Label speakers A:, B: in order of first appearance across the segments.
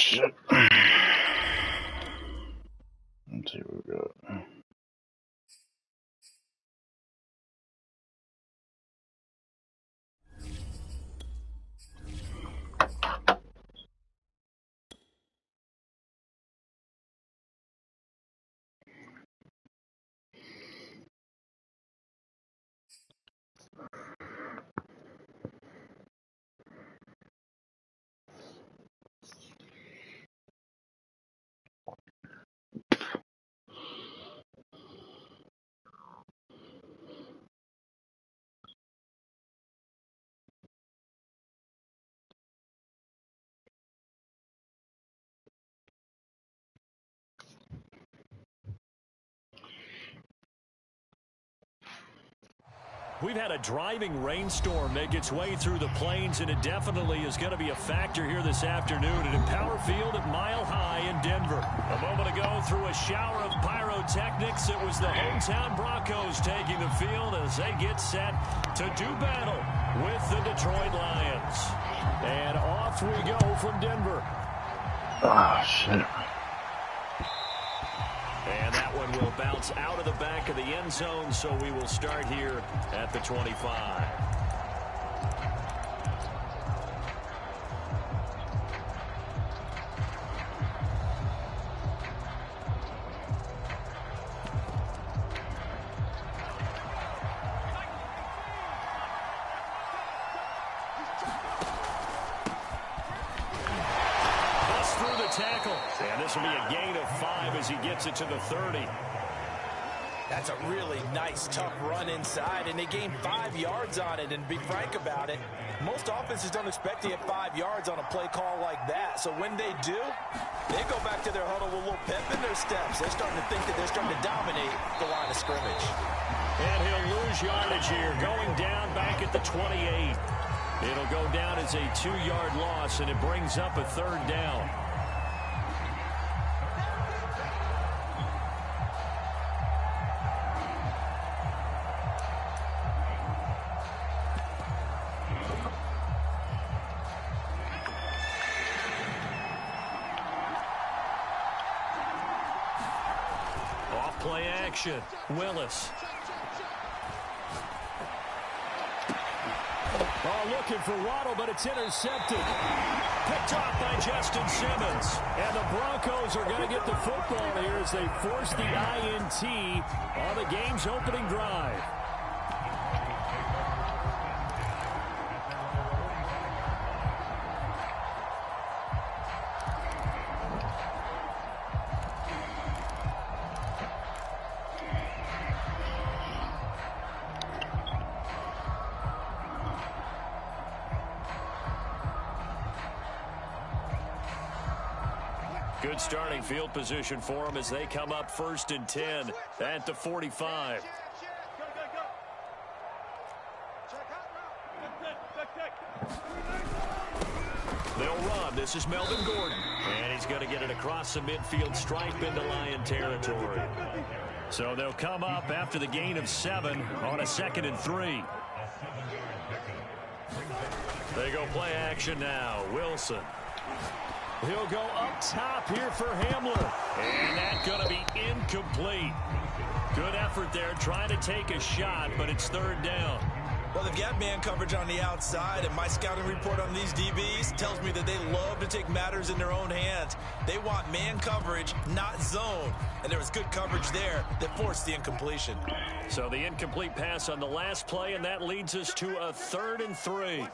A: shit. Let's see what we got.
B: We've had a driving rainstorm make its way through the plains, and it definitely is going to be a factor here this afternoon at Empower Field at Mile High in Denver. A moment ago, through a shower of pyrotechnics, it was the hometown Broncos taking the field as they get set to do battle with the Detroit Lions. And off we go from Denver.
A: Oh, shit.
B: And that one will bounce out of the back of the end zone, so we will start here at the 25. And this will be a gain of 5 as he gets it to the 30.
C: That's a really nice, tough run inside, and they gained 5 yards on it. And to be frank about it, most offenses don't expect to get 5 yards on a play call like that. So when they do, they go back to their huddle with a little pep in their steps. They're starting to think that they're starting to dominate the line of scrimmage.
B: And he'll lose yardage here, going down back at the 28. It'll go down as a 2-yard loss, and it brings up a 3rd down. Play action. Willis. Oh, looking for Waddle, but it's intercepted. Picked off by Justin Simmons. And the Broncos are going to get the football here as they force the INT on the game's opening drive. Good starting field position for them as they come up 1st and 10 at the 45. They'll run. This is Melvin Gordon. And he's going to get it across the midfield stripe into Lion territory. So they'll come up after the gain of 7 on a 2nd and 3. They go play action now. Wilson. He'll go up top here for Hamler. And that's going to be incomplete. Good effort there trying to take a shot, but it's 3rd down.
C: Well, they've got man coverage on the outside, and my scouting report on these DBs tells me that they love to take matters in their own hands. They want man coverage, not zone. And there was good coverage there that forced the incompletion.
B: So the incomplete pass on the last play, and that leads us to a 3rd and 3.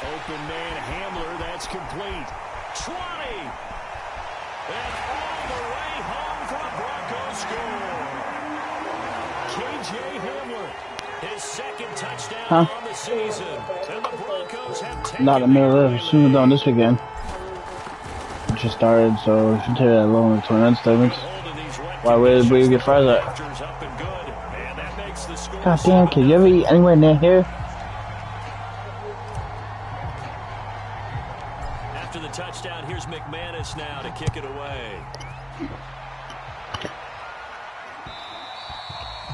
B: Open man Hamler, that's complete. 20! And all the way home for the Broncos score. KJ Hamler, his 2nd touchdown on the season. And the Broncos have taken
A: Not a middle of soon done this again. It just started, so we should take that long 21 seconds. Why would we get fries at? God damn, can you ever eat anywhere near here?
B: After the touchdown, here's McManus now to kick it away.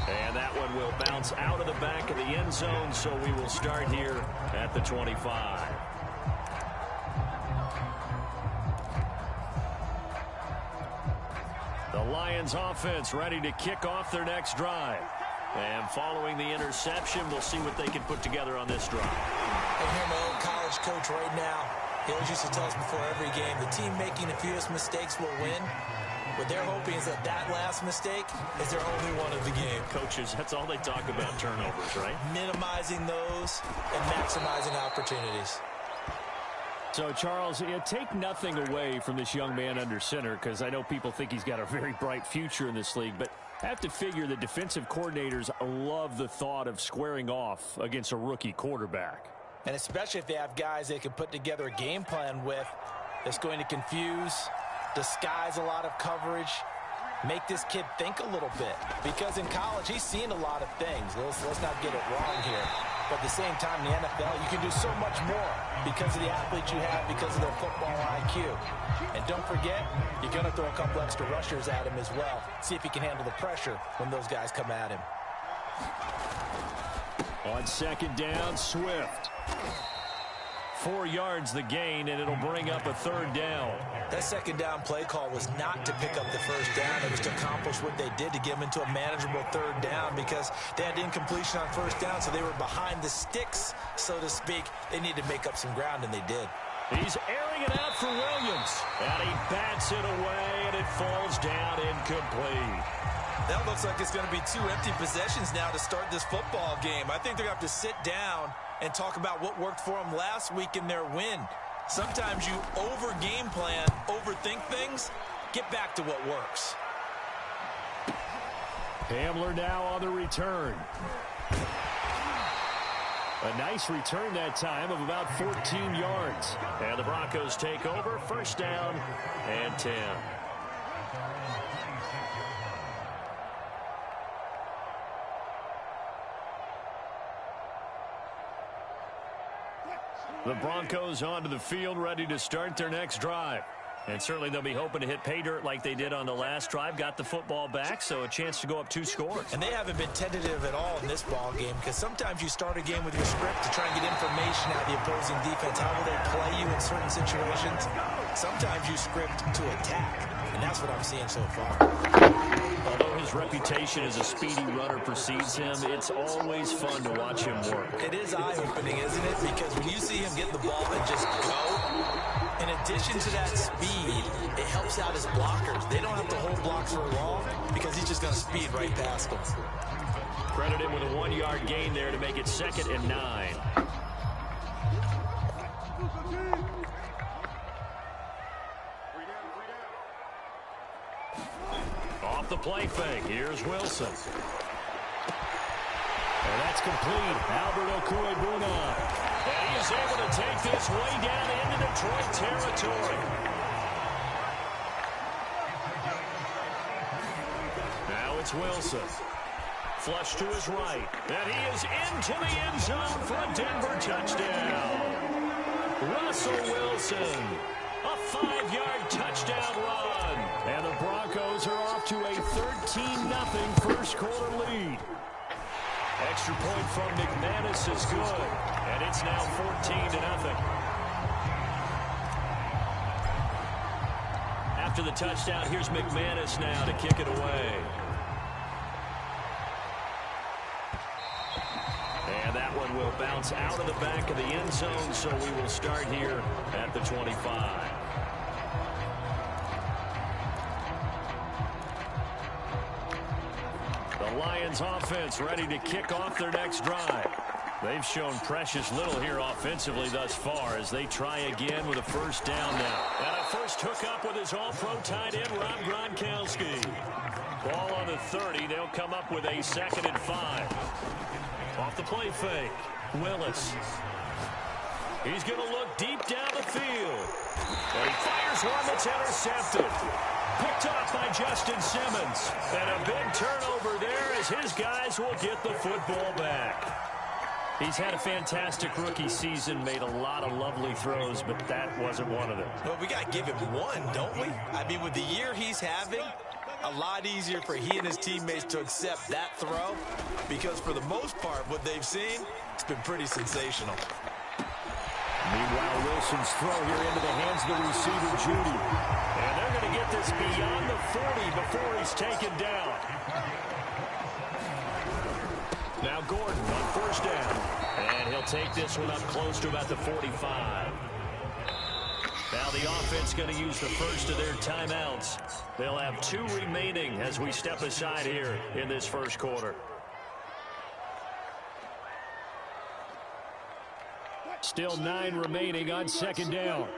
B: And that one will bounce out of the back of the end zone, so we will start here at the 25. The Lions offense ready to kick off their next drive. And following the interception, we'll see what they can put together on this drive.
C: I hear my old college coach right now. He always used to tell us before every game, the team making the fewest mistakes will win. What they're hoping is that that last mistake is their only one of the game.
B: Coaches, that's all they talk about, turnovers, right?
C: Minimizing those and maximizing opportunities.
B: So, Charles, take nothing away from this young man under center, because I know people think he's got a very bright future in this league, but I have to figure the defensive coordinators love the thought of squaring off against a rookie quarterback.
C: And especially if they have guys they can put together a game plan with that's going to confuse, disguise a lot of coverage, make this kid think a little bit. Because in college, he's seen a lot of things. Let's not get it wrong here. But at the same time, in the NFL, you can do so much more because of the athletes you have, because of their football IQ. And don't forget, you're going to throw a couple extra rushers at him as well. See if he can handle the pressure when those guys come at him.
B: On second down, Swift. 4 yards the gain, and it'll bring up a third down.
C: That second down play call was not to pick up the first down. It was to accomplish what they did to get them into a manageable third down because they had incompletion on first down, so they were behind the sticks, so to speak. They needed to make up some ground, and they did.
B: He's airing it out for Williams, and he bats it away, and it falls down incomplete.
C: That looks like it's going to be 2 empty possessions now to start this football game. I think they're going to have to sit down and talk about what worked for them last week in their win. Sometimes you over-game plan, overthink things. Get back to what works.
B: Hamler now on the return. A nice return that time of about 14 yards. And the Broncos take over, first down and 10. The Broncos onto the field, ready to start their next drive. And certainly they'll be hoping to hit pay dirt like they did on the last drive. Got the football back, so a chance to go up 2 scores.
C: And they haven't been tentative at all in this ball game because sometimes you start a game with your script to try and get information out of the opposing defense. How will they play you in certain situations? Sometimes you script to attack, and that's what I'm seeing so far.
B: Although his reputation as a speedy runner precedes him, it's always fun to watch him work.
C: It is eye-opening, isn't it? Because when you see him get the ball and just go, in addition to that speed, it helps out his blockers. They don't have to hold blocks for long because he's just going to speed right past them.
B: Credit him with a 1-yard gain there to make it 2nd and 9. Off the play fake, here's Wilson. And that's complete. Albert Okwuegbunam. And he's able to take this way down into Detroit territory. Now it's Wilson. Flush to his right. And he is into the end zone for a Denver touchdown. Russell Wilson. A 5-yard touchdown run. And the Broncos are off to a 13-0 first quarter lead. Extra point from McManus is good. And it's now 14-0. After the touchdown, here's McManus now to kick it away. And that one will bounce out of the back of the end zone, so we will start here at the 25. The Lions offense ready to kick off their next drive. They've shown precious little here offensively thus far as they try again with a first down now. And a first hookup with his all-pro tight end, Rob Gronkowski. Ball on the 30. They'll come up with a 2nd and 5. Off the play fake, Willis. He's going to look deep down the field. And he fires one that's intercepted. Picked off by Justin Simmons. And a big turnover there as his guys will get the football back. He's had a fantastic rookie season, made a lot of lovely throws, but that wasn't one of them.
C: Well, we got to give him one, don't we? I mean, with the year he's having, a lot easier for he and his teammates to accept that throw because for the most part, what they've seen, it's been pretty sensational.
B: Meanwhile, Wilson's throw here into the hands of the receiver, Judy. And they're going to get this beyond the 40 before he's taken down. Now Gordon on first down. And he'll take this one up close to about the 45. Now the offense going to use the first of their timeouts. They'll have 2 remaining as we step aside here in this first quarter. Still 9 remaining on second down.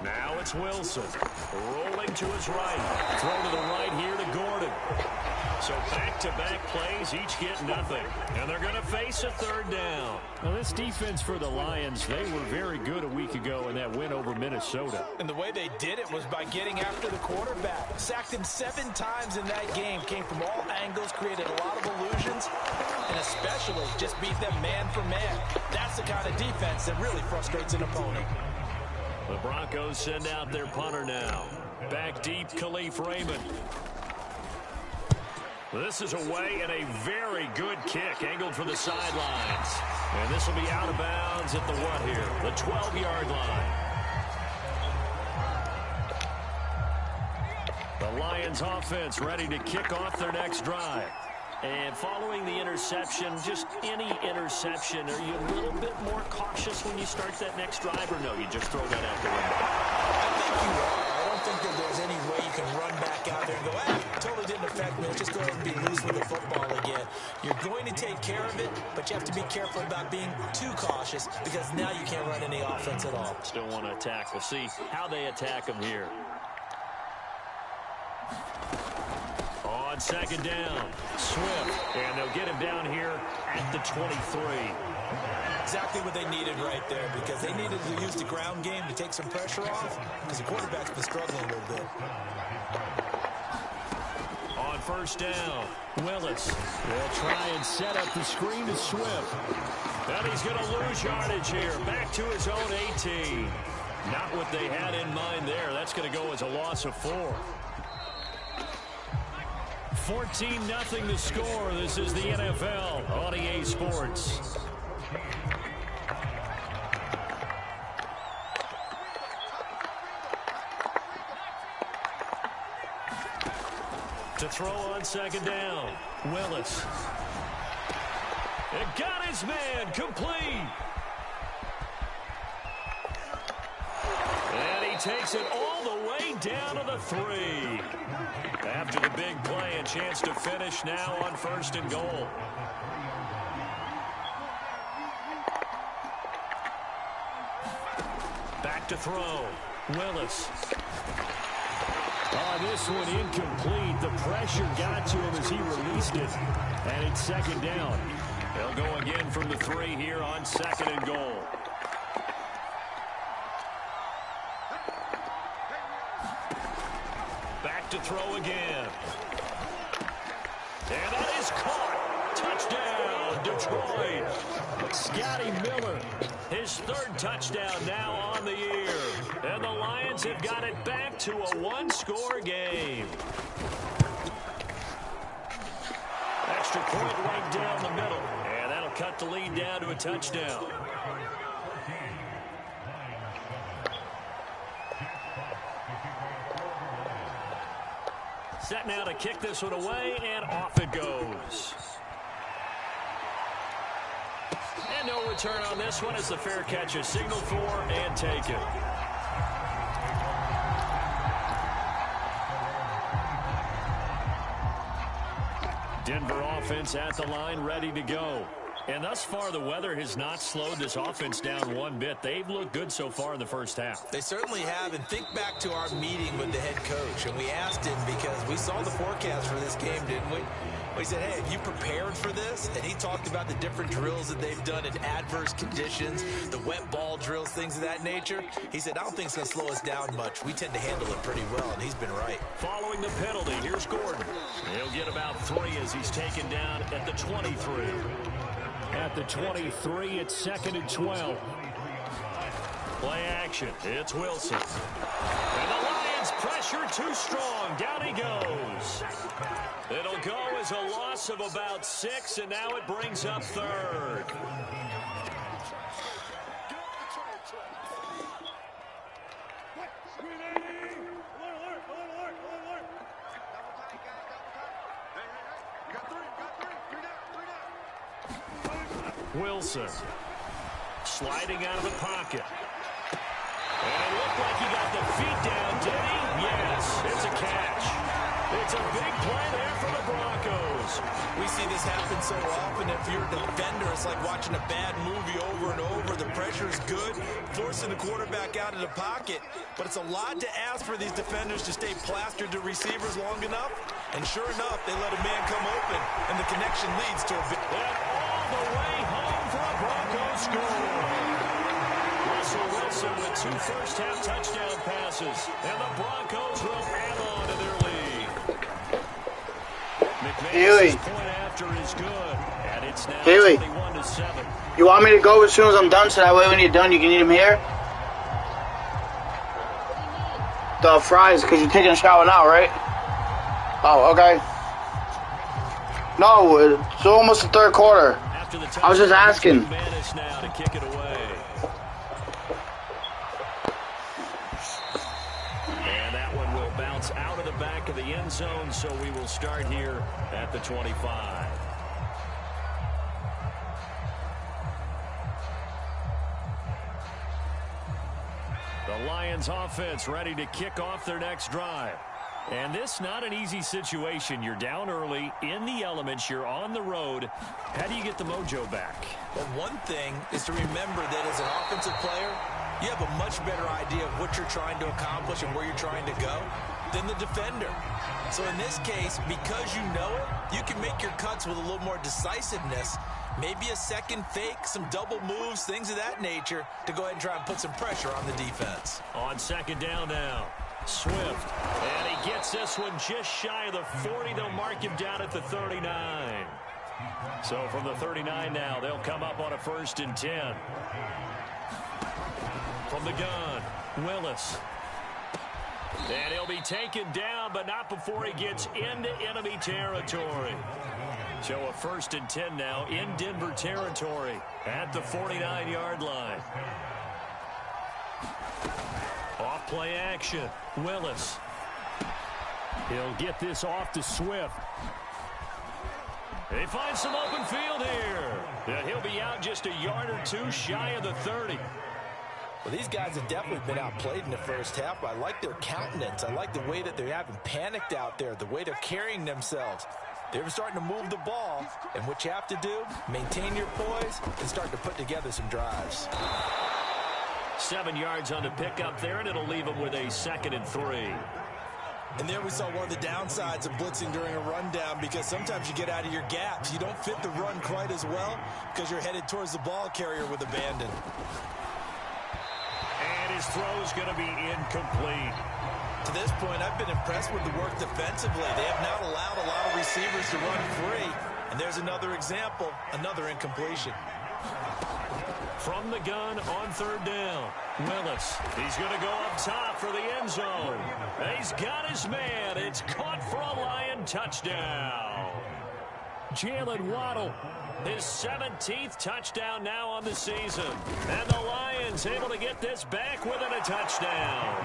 B: Now it's Wilson. Rolling to his right. Throw to the right here to Gordon. So back-to-back plays, each get nothing. And they're going to face a third down. Now this defense for the Lions, they were very good a week ago in that win over Minnesota.
C: And the way they did it was by getting after the quarterback. Sacked him 7 times in that game. Came from all angles, created a lot of illusions, and especially just beat them man for man. That's the kind of defense that really frustrates an opponent.
B: The Broncos send out their punter now. Back deep, Khalif Raymond. This is away and a very good kick angled for the sidelines. And this will be out of bounds at the what here? The 12-yard line. The Lions offense ready to kick off their next drive. And following the interception, just any interception, are you a little bit more cautious when you start that next drive, or no, you just throw that out the window?
C: I think you are. I don't think that there's any way you can run back out there and go, totally didn't affect me. Let's just go ahead and be loose with the football again. You're going to take care of it, but you have to be careful about being too cautious because now you can't run any offense at all.
B: Still want to attack. We'll see how they attack them here. On second down, Swift, and they'll get him down here at the 23.
C: Exactly what they needed right there because they needed to use the ground game to take some pressure off because the quarterback's been struggling a little bit.
B: On first down, Willis will try and set up the screen to Swift. And he's going to lose yardage here, back to his own 18. Not what they had in mind there. That's going to go as a loss of 4. 14-0 the score. This is the NFL on EA Sports. To throw on second down, Willis. It got his man complete. And he takes it all the way down to the 3. After the big play, a chance to finish now on first and goal. Back to throw. Willis. Oh, this one incomplete. The pressure got to him as he released it. And it's second down. They'll go again from the 3 here on second and goal. Back to throw again. And that is caught. Touchdown, Detroit. Scotty Miller, his 3rd touchdown now on the year. And the Lions have got it back to a 1-score game. Extra point right down the middle. And that'll cut the lead down to a touchdown. Set now to kick this one away, and off it goes. And no return on this one as the fair catch is signaled for and taken. Denver offense at the line, ready to go. And thus far, the weather has not slowed this offense down one bit. They've looked good so far in the first half.
C: They certainly have. And think back to our meeting with the head coach. And we asked him because we saw the forecast for this game, didn't we? We said, hey, have you prepared for this? And he talked about the different drills that they've done in adverse conditions, the wet ball drills, things of that nature. He said, I don't think it's going to slow us down much. We tend to handle it pretty well, and he's been right.
B: Following the penalty, here's Gordon. He'll get about 3 as he's taken down at the 23. At the 23, it's 2nd and 12. Play action. It's Wilson. And the Lions pressure too strong. Down he goes. It'll go as a loss of about 6, and now it brings up 3rd. Wilson sliding out of the pocket. And it looked like he got the feet down, did he? Yes, it's a catch. It's a big play there for the Broncos.
C: We see this happen so often. If you're a defender, it's like watching a bad movie over and over. The pressure is good, forcing the quarterback out of the pocket. But it's a lot to ask for these defenders to stay plastered to receivers long enough. And sure enough, they let a man come open, and the connection leads to a big...
B: all the way home for a Broncos score. Russell Wilson with 2 first-half touchdown passes, and the Broncos will add on to their lead. McMahon's point after is good, and it's now 21-7.
A: You want me to go as soon as I'm done, so that way when you're done, you can eat them here? The fries, because you're taking a shower now, right? Oh, okay. No, it's almost the 3rd quarter. I was just asking.
B: Now to kick it away. And that one will bounce out of the back of the end zone, so we will start here at the 25. The Lions offense ready to kick off their next drive. And this not an easy situation. You're down early, in the elements, you're on the road. How do you get the mojo back?
C: Well, one thing is to remember that as an offensive player, you have a much better idea of what you're trying to accomplish and where you're trying to go than the defender. So in this case, because you know it, you can make your cuts with a little more decisiveness. Maybe a second fake, some double moves, things of that nature to go ahead and try and put some pressure on the defense.
B: On 2nd down now, Swift. And he gets this one just shy of the 40. They'll mark him down at the 39. So from the 39 now, they'll come up on a 1st and 10. From the gun, Willis. And he'll be taken down, but not before he gets into enemy territory. So a 1st and 10 now in Denver territory at the 49-yard line. Off play action, Willis. He'll get this off to Swift. They find some open field here. And he'll be out just a yard or 2 shy of the 30.
C: Well, these guys have definitely been outplayed in the first half, but I like their countenance. I like the way that they haven't panicked out there, the way they're carrying themselves. They're starting to move the ball, and what you have to do, maintain your poise and start to put together some drives.
B: 7 yards on the pickup there, and it'll leave them with a 2nd and 3.
C: And there we saw one of the downsides of blitzing during a rundown, because sometimes you get out of your gaps. You don't fit the run quite as well because you're headed towards the ball carrier with abandon.
B: And his throw's going to be incomplete.
C: To this point, I've been impressed with the work defensively. They have not allowed a lot of receivers to run free. And there's another example, another incompletion.
B: From the gun on 3rd down, Willis. He's going to go up top for the end zone. He's got his man. It's caught for a Lion touchdown. Jalen Waddle, his 17th touchdown now on the season. And the Lions able to get this back within a touchdown.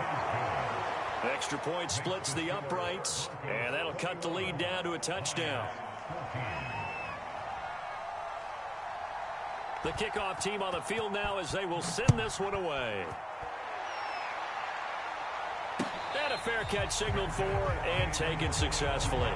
B: Extra point splits the uprights, and that'll cut the lead down to a touchdown. The kickoff team on the field now as they will send this one away. And a fair catch signaled for and taken successfully.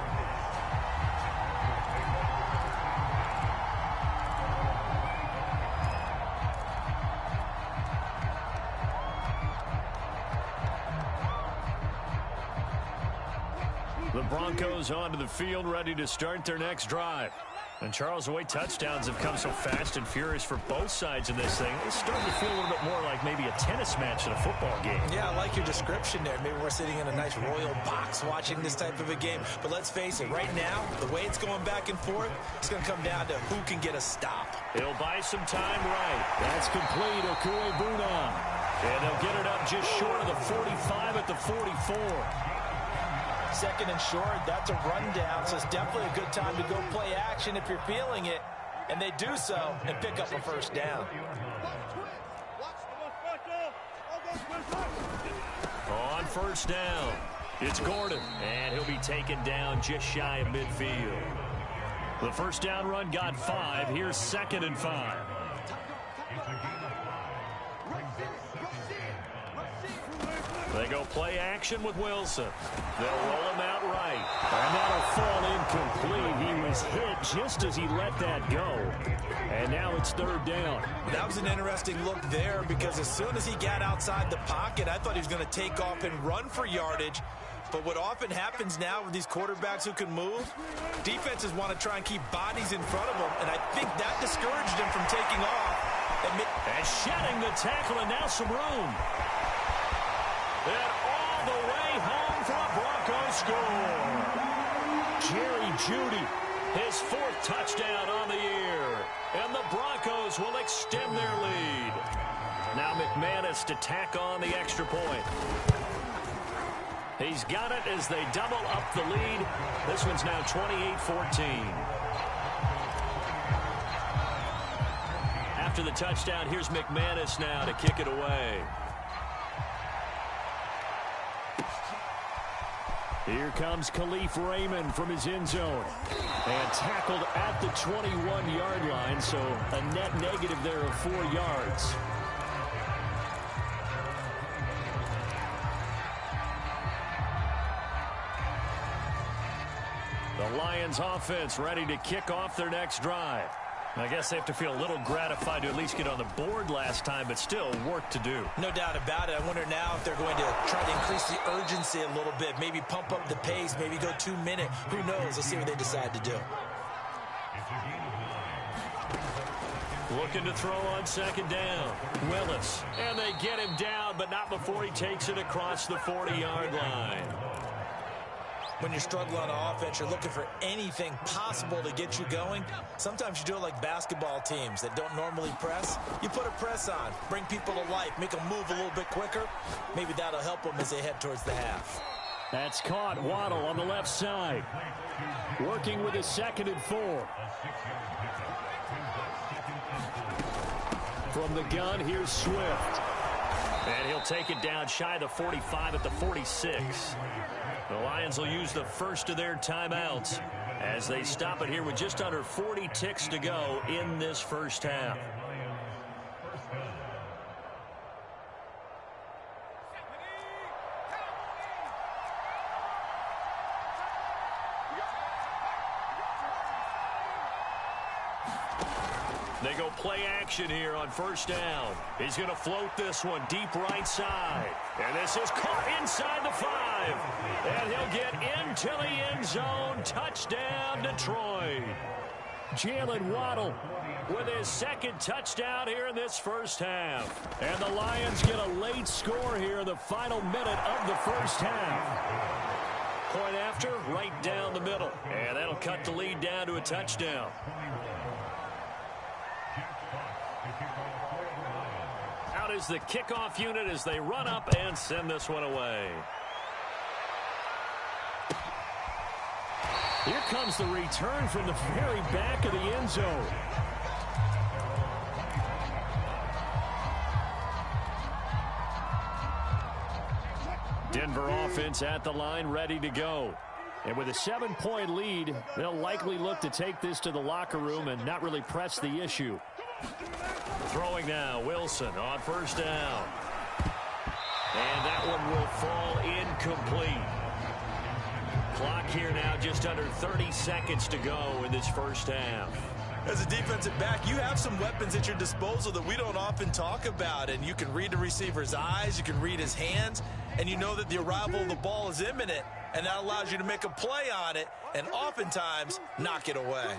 B: The Broncos onto the field ready to start their next drive. And Charles, the way touchdowns have come so fast and furious for both sides in this thing, it's starting to feel a little bit more like maybe a tennis match than a football game.
C: Yeah, I like your description there. Maybe we're sitting in a nice royal box watching this type of a game. But let's face it, right now, the way it's going back and forth, it's going to come down to who can get a stop.
B: He'll buy some time right. That's complete. Okuegbuna. And they'll get it up just short of the 45 at the 44.
C: Second and short, that's a rundown, so it's definitely a good time to go play action if you're feeling it. And they do so and pick up a first down.
B: On first down, it's Gordon, and he'll be taken down just shy of midfield. The first down run got 5. Here's 2nd and 5. They go play action with Wilson. They'll roll him out right. And that'll fall incomplete. He was hit just as he let that go. And now it's 3rd down.
C: That was an interesting look there because as soon as he got outside the pocket, I thought he was going to take off and run for yardage. But what often happens now with these quarterbacks who can move, defenses want to try and keep bodies in front of them. And I think that discouraged him from taking off.
B: And shedding the tackle, and now some room. And all the way home for a Broncos score. Jerry Jeudy, his 4th touchdown on the year. And the Broncos will extend their lead. Now McManus to tack on the extra point. He's got it as they double up the lead. This one's now 28-14. After the touchdown, here's McManus now to kick it away. Here comes Khalif Raymond from his end zone. And tackled at the 21-yard line, so a net negative there of 4 yards. The Lions offense ready to kick off their next drive. I guess they have to feel a little gratified to at least get on the board last time, but still work to do.
C: No doubt about it. I wonder now if they're going to try to increase the urgency a little bit, maybe pump up the pace, maybe go 2 minute. Who knows? Let's see what they decide to do.
B: Looking to throw on 2nd down. Willis. And they get him down, but not before he takes it across the 40-yard line.
C: When you're struggling on offense, you're looking for anything possible to get you going. Sometimes you do it like basketball teams that don't normally press. You put a press on, bring people to life, make them move a little bit quicker. Maybe that'll help them as they head towards the half.
B: That's caught. Waddle on the left side. Working with his 2nd and 4. From the gun, here's Swift. And he'll take it down shy of the 45 at the 46. The Lions will use the first of their timeouts as they stop it here with just under 40 ticks to go in this first half. They go play action here on first down. He's going to float this one deep right side. And this is caught inside the 5. And he'll get into the end zone. Touchdown, Detroit. Jalen Waddle with his 2nd touchdown here in this first half. And the Lions get a late score here in the final minute of the first half. Point after, right down the middle. And that'll cut the lead down to a touchdown. Out is the kickoff unit as they run up and send this one away. Here comes the return from the very back of the end zone. Denver offense at the line, ready to go. And with a 7-point lead, they'll likely look to take this to the locker room and not really press the issue. Throwing now, Wilson on first down. And that one will fall incomplete. Clock here now, just under 30 seconds to go in this first half.
C: As a defensive back, you have some weapons at your disposal that we don't often talk about. And you can read the receiver's eyes, you can read his hands, and you know that the arrival of the ball is imminent. And that allows you to make a play on it and oftentimes knock it away.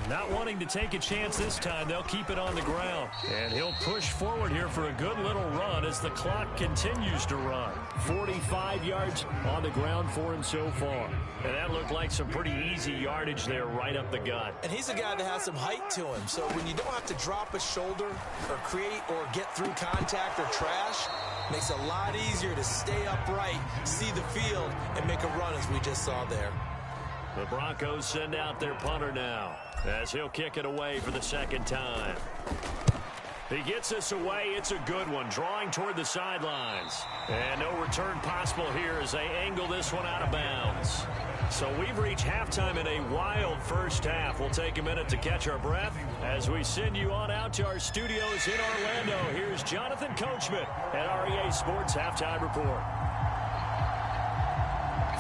B: Not wanting to take a chance this time, they'll keep it on the ground. And he'll push forward here for a good little run as the clock continues to run. 45 yards on the ground for him so far. And that looked like some pretty easy yardage there right up the gut.
C: And he's a guy that has some height to him. So when you don't have to drop a shoulder or create or get through contact or trash, makes it a lot easier to stay upright, see the field, and make a run as we just saw there.
B: The Broncos send out their punter now as he'll kick it away for the second time. He gets this away. It's a good one, drawing toward the sidelines. And no return possible here as they angle this one out of bounds. So we've reached halftime in a wild first half. We'll take a minute to catch our breath as we send you on out to our studios in Orlando. Here's Jonathan Coachman at REA Sports Halftime Report.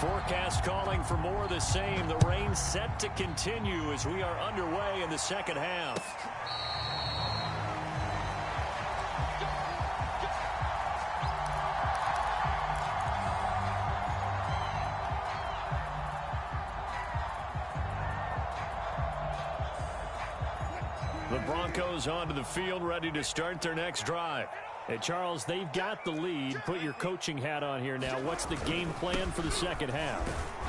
B: Forecast calling for more of the same. The rain set to continue as we are underway in the second half. The Broncos onto the field, ready to start their next drive. Hey, Charles, they've got the lead. Put your coaching hat on here now. What's the game plan for the second half?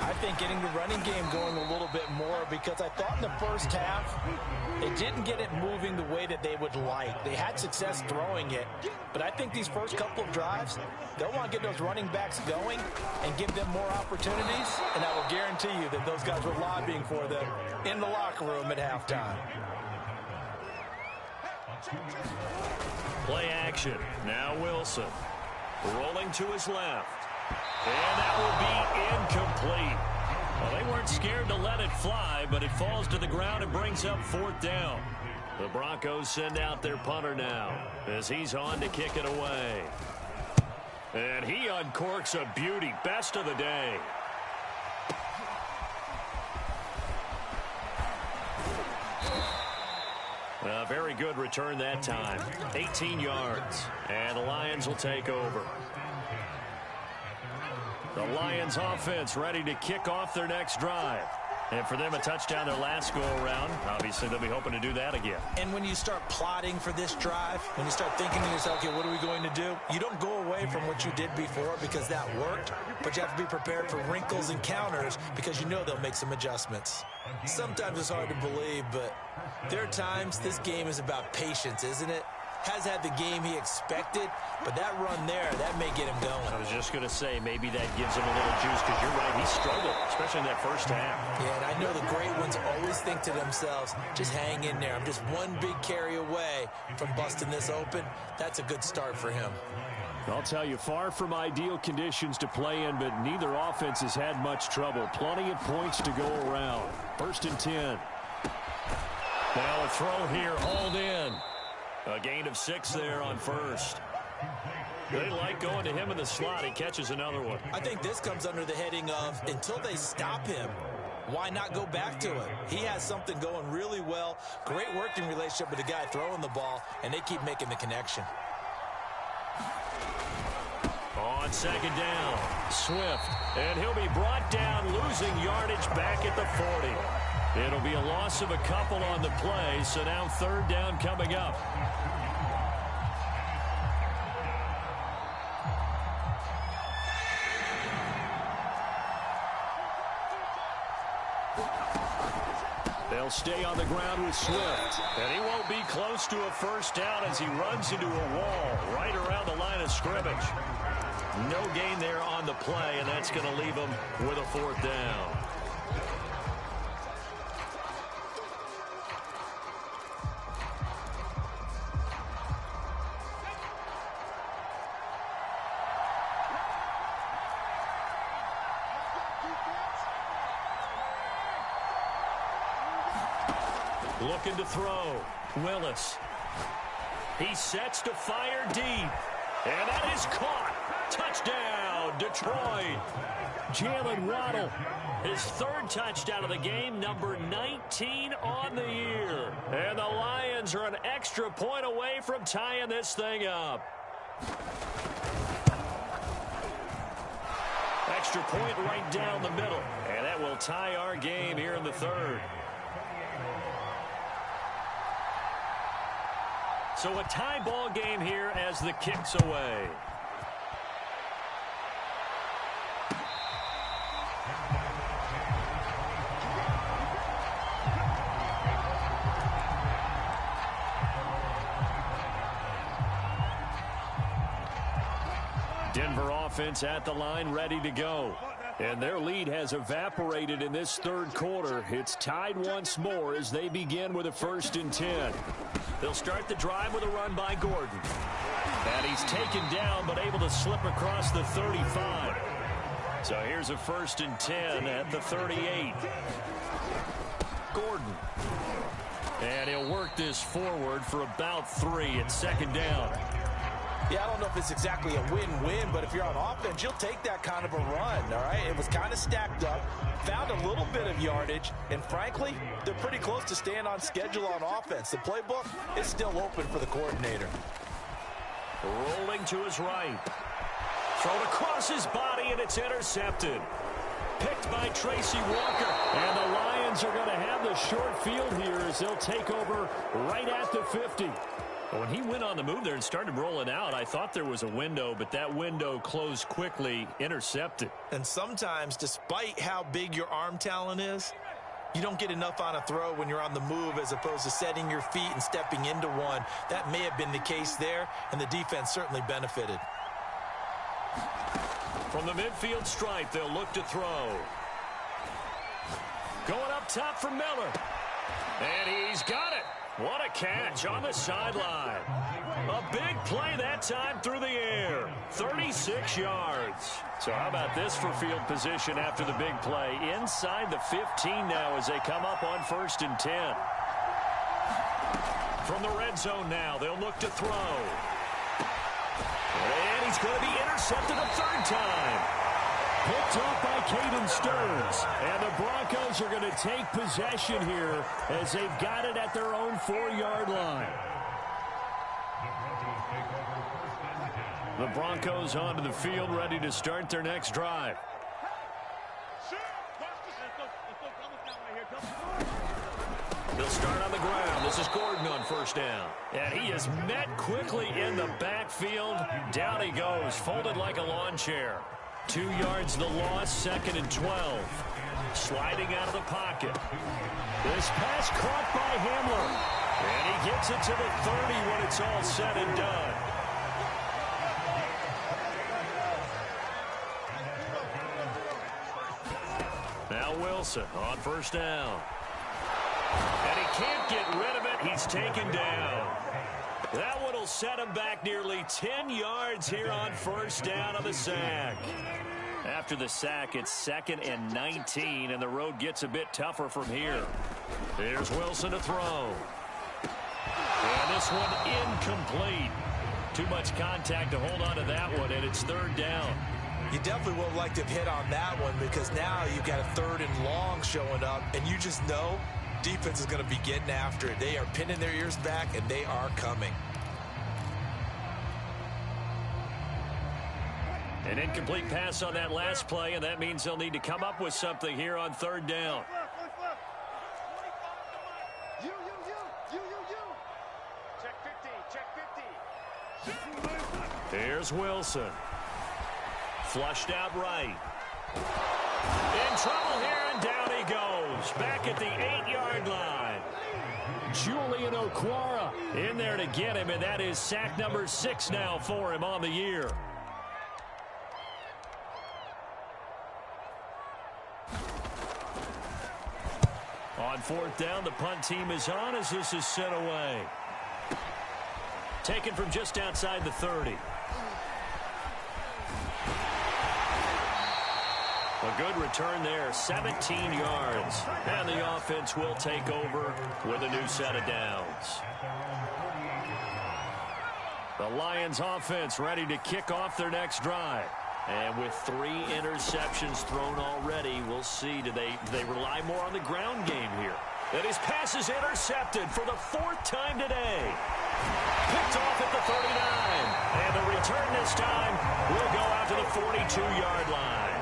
C: I think getting the running game going a little bit more, because I thought in the first half they didn't get it moving the way that they would like. They had success throwing it, but I think these first couple of drives, they'll want to get those running backs going and give them more opportunities, and I will guarantee you that those guys were lobbying for them in the locker room at halftime.
B: Play action. Now Wilson. Rolling to his left. And that will be incomplete. Well, they weren't scared to let it fly, but it falls to the ground and brings up fourth down. The Broncos send out their punter now as he's on to kick it away. And he uncorks a beauty. Best of the day. A very good return that time. 18 yards. And the Lions will take over. The Lions offense ready to kick off their next drive. And for them, a touchdown their last go-around. Obviously, they'll be hoping to do that again.
C: And when you start plotting for this drive, when you start thinking to yourself, okay, what are we going to do? You don't go away from what you did before because that worked, but you have to be prepared for wrinkles and counters because you know they'll make some adjustments. Sometimes it's hard to believe, but there are times this game is about patience, isn't it? Has had the game he expected, but that run there, that may get him going.
B: I was just going to say, maybe that gives him a little juice, because you're right, he struggled, especially in that first half.
C: Yeah, and I know the great ones always think to themselves, just hang in there. I'm just one big carry away from busting this open. That's a good start for him.
B: I'll tell you, far from ideal conditions to play in, but neither offense has had much trouble. Plenty of points to go around. 1st and 10. Now a throw here, hauled in. A gain of 6 there on first. They like going to him in the slot. He catches another one.
C: I think this comes under the heading of, until they stop him, why not go back to it? He has something going really well. Great working relationship with the guy throwing the ball, and they keep making the connection.
B: On second down, Swift. And he'll be brought down, losing yardage back at the 40. It'll be a loss of a couple on the play, so now 3rd down coming up. They'll stay on the ground with Swift. And he won't be close to a first down as he runs into a wall right around the line of scrimmage. No gain there on the play, and that's going to leave him with a 4th down. Looking to throw. Willis. He sets to fire deep. And that is caught. Touchdown, Detroit. Jalen Waddle, his 3rd touchdown of the game, number 19 on the year. And the Lions are an extra point away from tying this thing up. A extra point right down the middle. And that will tie our game here in the third. So a tie ball game here as the kick's away. Denver offense at the line, ready to go. And their lead has evaporated in this third quarter. It's tied once more as they begin with a 1st and 10. They'll start the drive with a run by Gordon. And he's taken down but able to slip across the 35. So here's a 1st and 10 at the 38. Gordon. And he'll work this forward for about 3 at 2nd down.
C: Yeah, I don't know if it's exactly a win-win, but if you're on offense, you'll take that kind of a run, all right? It was kind of stacked up, found a little bit of yardage, and frankly, they're pretty close to staying on schedule on offense. The playbook is still open for the coordinator.
B: Rolling to his right. Thrown across his body, and it's intercepted. Picked by Tracy Walker. And the Lions are going to have the short field here as they'll take over right at the 50. When he went on the move there and started rolling out, I thought there was a window, but that window closed quickly, intercepted.
C: And sometimes, despite how big your arm talent is, you don't get enough on a throw when you're on the move as opposed to setting your feet and stepping into one. That may have been the case there, and the defense certainly benefited.
B: From the midfield stripe, they'll look to throw. Going up top for Miller. And he's got it. What a catch on the sideline. A big play that time through the air. 36 yards. So how about this for field position after the big play? Inside the 15 now as they come up on 1st and 10. From the red zone now, they'll look to throw. And he's going to be intercepted a 3rd time. Picked off by Caden Stearns. And the Broncos are going to take possession here as they've got it at their own 4-yard line. The Broncos onto the field, ready to start their next drive. They'll start on the ground. This is Gordon on 1st down. And he is met quickly in the backfield. Down he goes, folded like a lawn chair. 2 yards the loss, 2nd and 12. Sliding out of the pocket. This pass caught by Hamler. And he gets it to the 30 when it's all said and done. Now Wilson on 1st down. And he can't get rid of it. He's taken down. That one will set him back nearly 10 yards here on 1st down on the sack. After the sack, it's 2nd and 19, and the road gets a bit tougher from here. Here's Wilson to throw. And this one incomplete. Too much contact to hold on to that one, and it's 3rd down.
C: You definitely would have liked to have hit on that one because now you've got a 3rd and long showing up, and you just know defense is going to be getting after it. They are pinning their ears back, and they are coming.
B: An incomplete pass on that last play, and that means they'll need to come up with something here on 3rd down. Here's Wilson. Flushed out right. In trouble here, and down he goes. Back at the 8-yard line. Julian Okwara in there to get him, and that is sack number 6 now for him on the year. On 4th down, the punt team is on as this is sent away. Taken from just outside the 30. A good return there, 17 yards. And the offense will take over with a new set of downs. The Lions offense ready to kick off their next drive. And with 3 interceptions thrown already, we'll see, do they rely more on the ground game here? And his pass is intercepted for the 4th time today. Picked off at the 39. And the return this time will go out to the 42-yard line.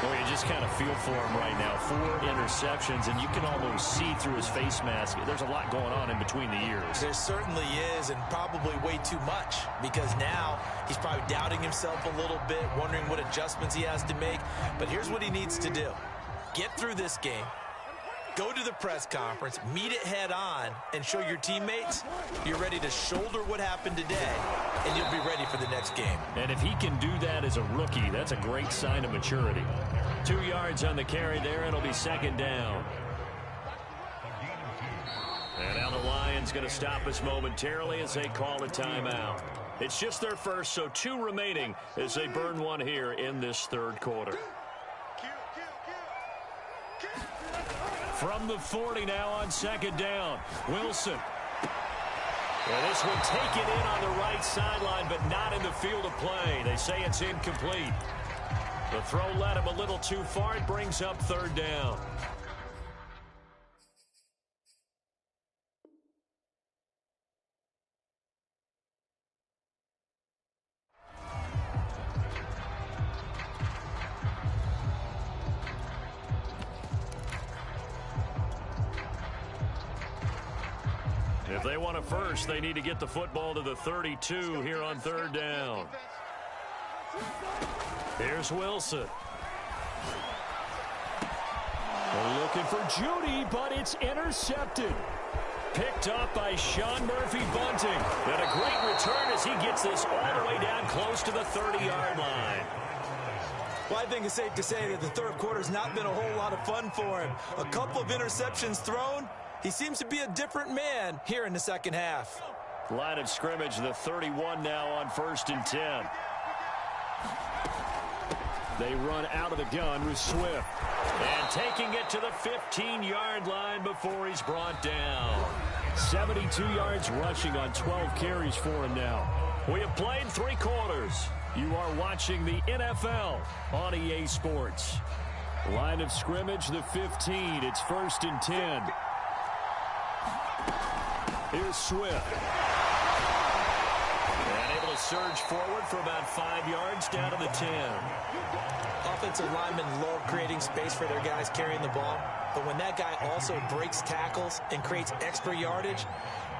B: Well, you just kind of feel for him right now. 4 interceptions, and you can almost see through his face mask. There's a lot going on in between the ears.
C: There certainly is, and probably way too much, because now he's probably doubting himself a little bit, wondering what adjustments he has to make. But here's what he needs to do. Get through this game. Go to the press conference, meet it head on, and show your teammates you're ready to shoulder what happened today, and you'll be ready for the next game.
B: And if he can do that as a rookie, that's a great sign of maturity. 2 yards on the carry there, and it'll be second down. And now the Lions going to stop us momentarily as they call a timeout. It's just their first, so 2 remaining as they burn one here in this third quarter. From the 40 now on second down, Wilson. And this one taken in on the right sideline, but not in the field of play. They say it's incomplete. The throw led him a little too far. It brings up third down. If they want a first, they need to get the football to the 32 here on third down. Here's Wilson. They're looking for Judy, but it's intercepted. Picked up by Sean Murphy-Bunting. And a great return as he gets this all the way down close to the 30-yard line.
C: Well, I think it's safe to say that the third quarter's not been a whole lot of fun for him. A couple of interceptions thrown. He seems to be a different man here in the second half.
B: Line of scrimmage, the 31 now on 1st and 10. They run out of the gun with Swift. And taking it to the 15-yard line before he's brought down. 72 yards rushing on 12 carries for him now. We have played 3 quarters. You are watching the NFL on EA Sports. Line of scrimmage, the 15. It's 1st and 10. Here's Swift. And able to surge forward for about 5 yards down to the 10.
C: Offensive linemen love creating space for their guys carrying the ball. But when that guy also breaks tackles and creates extra yardage,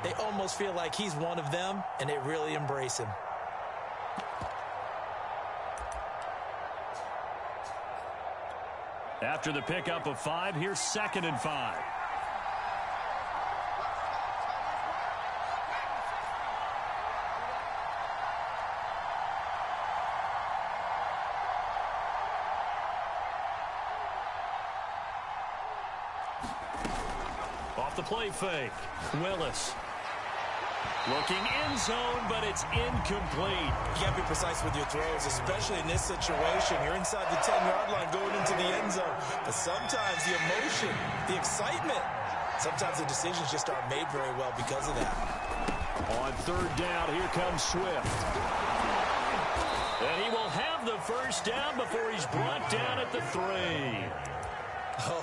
C: they almost feel like he's one of them, and they really embrace him.
B: After the pickup of 5, here's 2nd and 5. Off the play fake, Willis. Looking end zone, but it's incomplete.
C: You got to be precise with your throws, especially in this situation. You're inside the 10-yard line going into the end zone. But sometimes the emotion, the excitement, sometimes the decisions just aren't made very well because of that.
B: On third down, here comes Swift. And he will have the first down before he's brought down at the 3.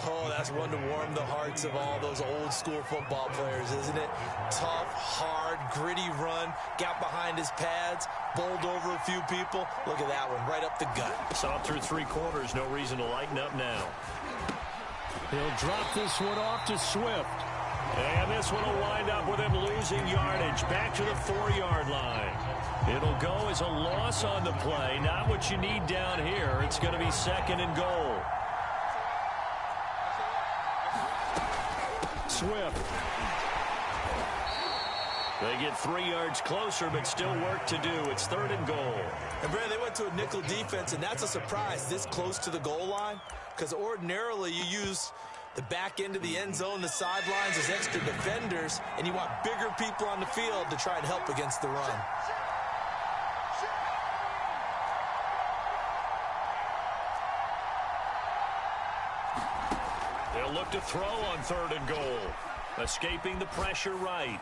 C: Oh, that's one to warm the hearts of all those old-school football players, isn't it? Tough, hard, gritty run, got behind his pads, bowled over a few people. Look at that one, right up the gut.
B: Saw through 3 quarters, no reason to lighten up now. He'll drop this one off to Swift. And this one will wind up with him losing yardage back to the 4-yard line. It'll go as a loss on the play, not what you need down here. It's going to be 2nd and goal. Swift. They get 3 yards closer, but still work to do. It's 3rd and goal.
C: And, Brad, they went to a nickel defense, and that's a surprise this close to the goal line, because ordinarily you use the back end of the end zone, the sidelines as extra defenders, and you want bigger people on the field to try and help against the run.
B: They'll look to throw on 3rd and goal. Escaping the pressure right.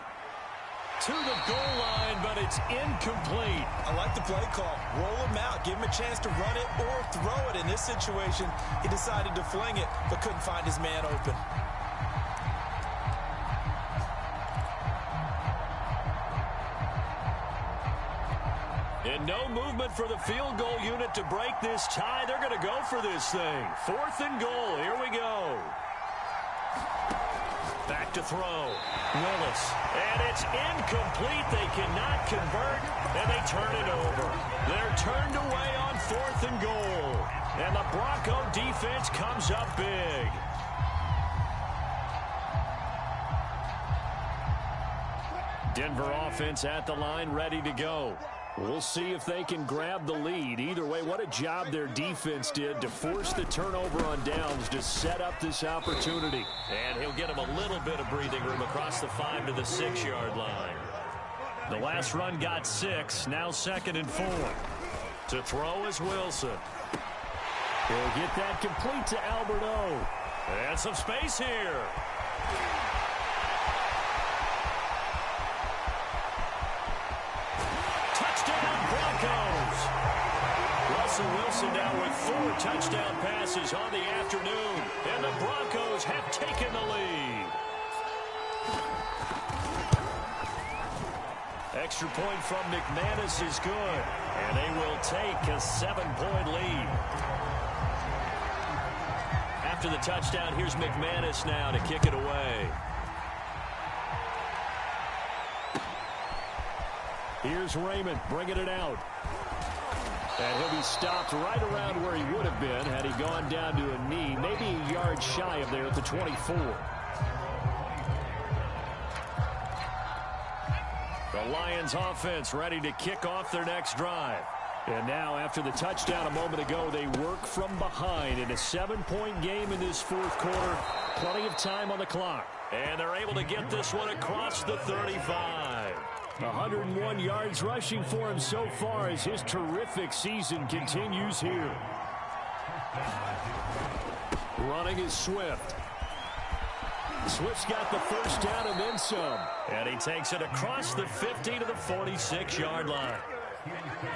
B: To the goal line, but it's incomplete.
C: I like the play call. Roll him out. Give him a chance to run it or throw it. In this situation, he decided to fling it, but couldn't find his man open.
B: And And no movement for the field goal unit to break this tie. They're going to go for this thing. 4th and goal. Here we go. Back to throw. Willis. And it's incomplete. They cannot convert, and they turn it over. They're turned away on 4th and goal. And the Bronco defense comes up big. Denver offense at the line, ready to go. We'll see if they can grab the lead. Either way, what a job their defense did to force the turnover on downs to set up this opportunity. And he'll get him a little bit of breathing room across the 5 to the 6-yard line. The last run got 6, now 2nd and 4. To throw is Wilson. He'll get that complete to Alberto. And some space here. Russell Wilson now with 4 touchdown passes on the afternoon, and the Broncos have taken the lead. Extra point from McManus is good, and they will take a 7-point lead. After the touchdown, here's McManus now to kick it away. Here's Raymond bringing it out. And he'll be stopped right around where he would have been had he gone down to a knee, maybe a yard shy of there at the 24. The Lions offense ready to kick off their next drive. And now after the touchdown a moment ago, they work from behind in a 7-point game in this 4th quarter. Plenty of time on the clock. And they're able to get this one across the 35. 101 yards rushing for him so far as his terrific season continues here. Running is Swift. Swift's got the first down and then some. And he takes it across the 50 to the 46-yard line.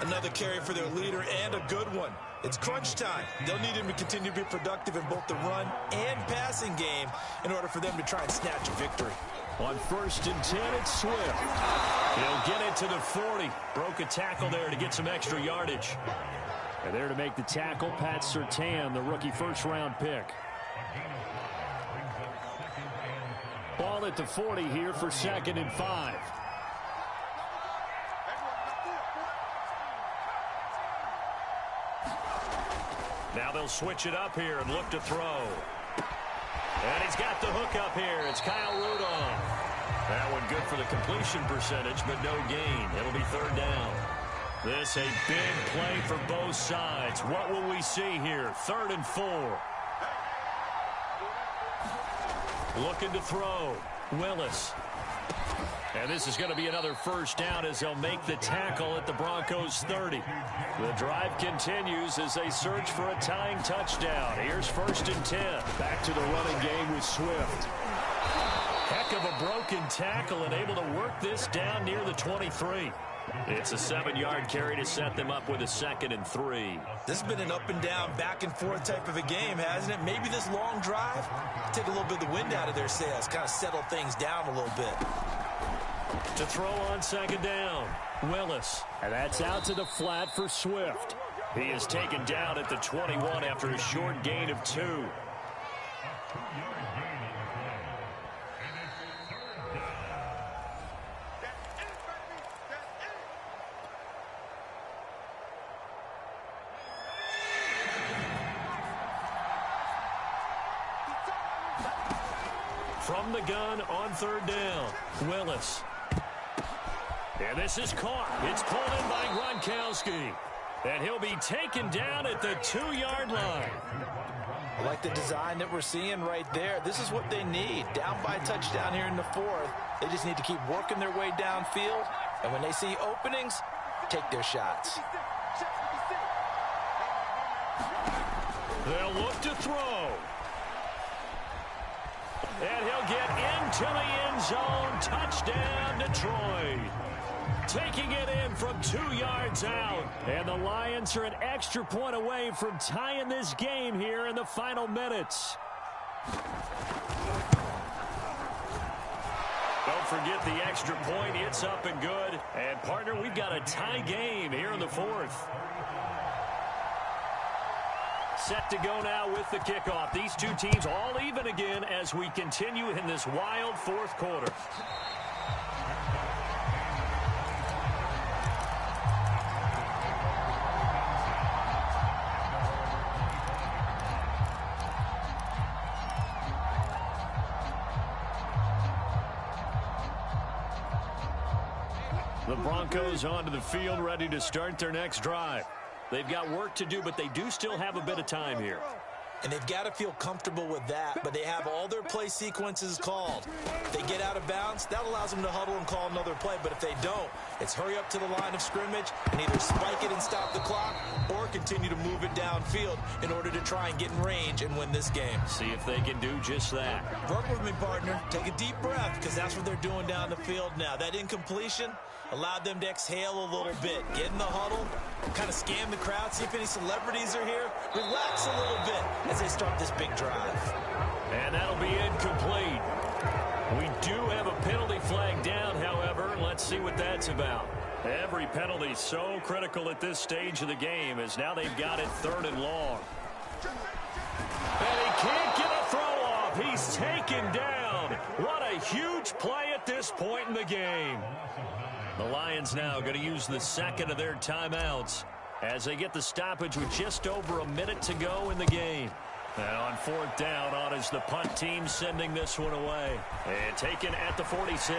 C: Another carry for their leader, and a good one. It's crunch time. They'll need him to continue to be productive in both the run and passing game in order for them to try and snatch a victory.
B: On 1st and 10, it's Swift. He'll get it to the 40. Broke a tackle there to get some extra yardage. And there to make the tackle, Pat Surtain, the rookie 1st-round pick. Ball at the 40 here for 2nd and 5. Now they'll switch it up here and look to throw. And he's got the hook up here. It's Kyle Rudolph. That one good for the completion percentage, but no gain. It'll be 3rd down. This a big play for both sides. What will we see here? 3rd and 4. Looking to throw. Willis. And this is going to be another 1st down as they'll make the tackle at the Broncos 30. The drive continues as they search for a tying touchdown. Here's 1st and 10. Back to the running game with Swift. Heck of a broken tackle and able to work this down near the 23. It's a 7-yard carry to set them up with a 2nd and 3.
C: This has been an up and down, back and forth type of a game, hasn't it? Maybe this long drive take a little bit of the wind out of their sails, kind of settle things down a little bit.
B: To throw on 2nd down, Willis. And that's out to the flat for Swift. He is taken down at the 21 after a short gain of 2. From the gun on 3rd down, Willis. And this is caught. It's pulled in by Gronkowski. And he'll be taken down at the 2-yard line.
C: I like the design that we're seeing right there. This is what they need. Down by a touchdown here in the 4th. They just need to keep working their way downfield. And when they see openings, take their shots.
B: They'll look to throw. And he'll get into the end zone. Touchdown, Detroit. Taking it in from 2 yards out. And the Lions are an extra point away from tying this game here in the final minutes. Don't forget the extra point. It's up and good. And, partner, we've got a tie game here in the fourth. Set to go now with the kickoff. These two teams all even again as we continue in this wild fourth quarter. The Broncos onto the field, ready to start their next drive. They've got work to do, but they do still have a bit of time here.
C: And they've got to feel comfortable with that, but they have all their play sequences called. If they get out of bounds, that allows them to huddle and call another play. But if they don't, it's hurry up to the line of scrimmage and either spike it and stop the clock or continue to move it downfield in order to try and get in range and win this game.
B: See if they can do just that.
C: Work with me, partner. Take a deep breath because that's what they're doing down the field now. That incompletion allowed them to exhale a little bit. Get in the huddle, kind of scan the crowd, see if any celebrities are here. Relax a little bit as they start this big drive.
B: And that'll be incomplete. We do have a penalty flag down, however. Let's see what that's about. Every penalty so critical at this stage of the game as now they've got it 3rd and long. And he can't get a throw off. He's taken down. What a huge play at this point in the game. The Lions now going to use the second of their timeouts as they get the stoppage with just over a minute to go in the game. Now on 4th down, on is the punt team sending this one away. And taken at the 46.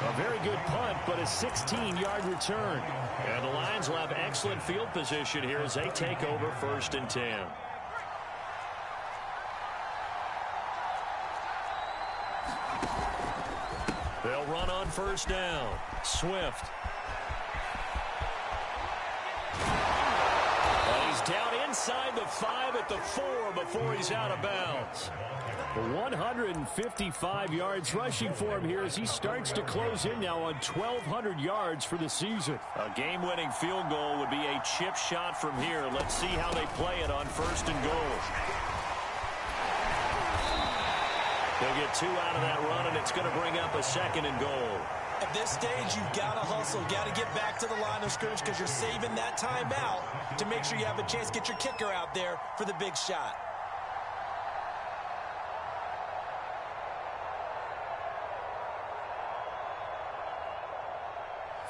B: A very good punt, but a 16-yard return. And the Lions will have excellent field position here as they take over 1st and 10. They'll run on 1st down. Swift. And he's down inside the 5 at the 4 before he's out of bounds. 155 yards rushing for him here as he starts to close in now on 1,200 yards for the season. A game-winning field goal would be a chip shot from here. Let's see how they play it on 1st and goal. They'll get 2 out of that run, and it's going to bring up a 2nd and goal.
C: At this stage, you've got to hustle. Got to get back to the line of scrimmage because you're saving that timeout to make sure you have a chance to get your kicker out there for the big shot.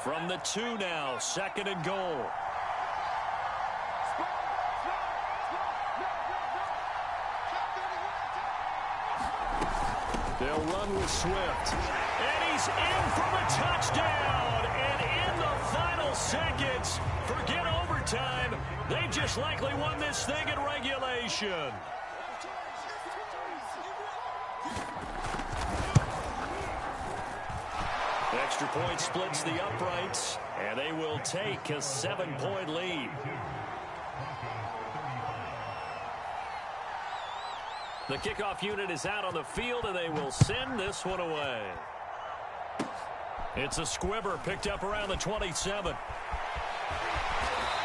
B: From the 2 now, 2nd and goal. They'll run with Swift. And he's in from a touchdown. And in the final seconds, forget overtime. They just likely won this thing in regulation. Extra point splits the uprights, and they will take a 7-point lead. The kickoff unit is out on the field, and they will send this one away. It's a squibber picked up around the 27.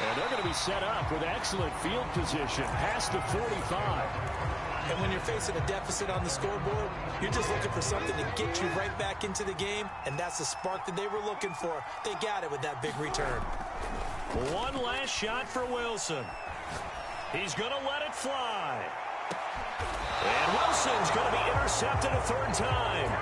B: And they're going to be set up with excellent field position past the 45.
C: And when you're facing a deficit on the scoreboard, you're just looking for something to get you right back into the game, and that's the spark that they were looking for. They got it with that big return.
B: One last shot for Wilson. He's going to let it fly. And Wilson's going to be intercepted a 3rd time.